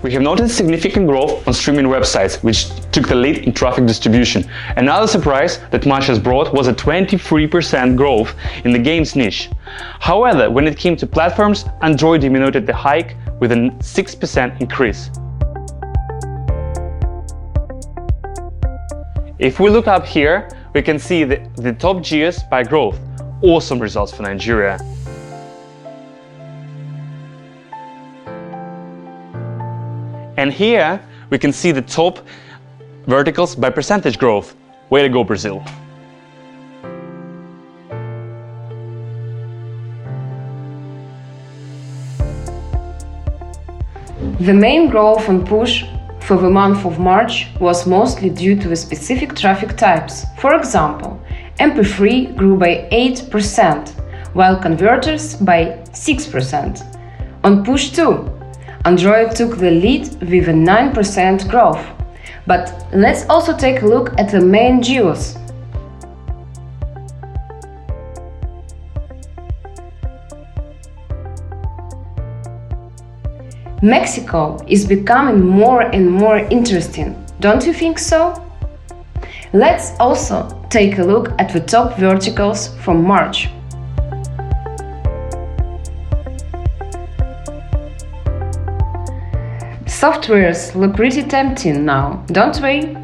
We have noticed significant growth on streaming websites, which took the lead in traffic distribution. Another surprise that March has brought was a 23% growth in the games niche. However, when it came to platforms, Android dominated the hike with a 6% increase. If we look up here, we can see the top geos by growth. Awesome results for Nigeria. And here we can see the top verticals by percentage growth. Way to go, Brazil! The main growth on push for the month of March was mostly due to the specific traffic types. For example, MP3 grew by 8%, while converters by 6%. On push too, Android took the lead with a 9% growth. But let's also take a look at the main geos. Mexico is becoming more and more interesting, don't you think so? Let's also take a look at the top verticals from March. Softwares look pretty tempting now, don't they?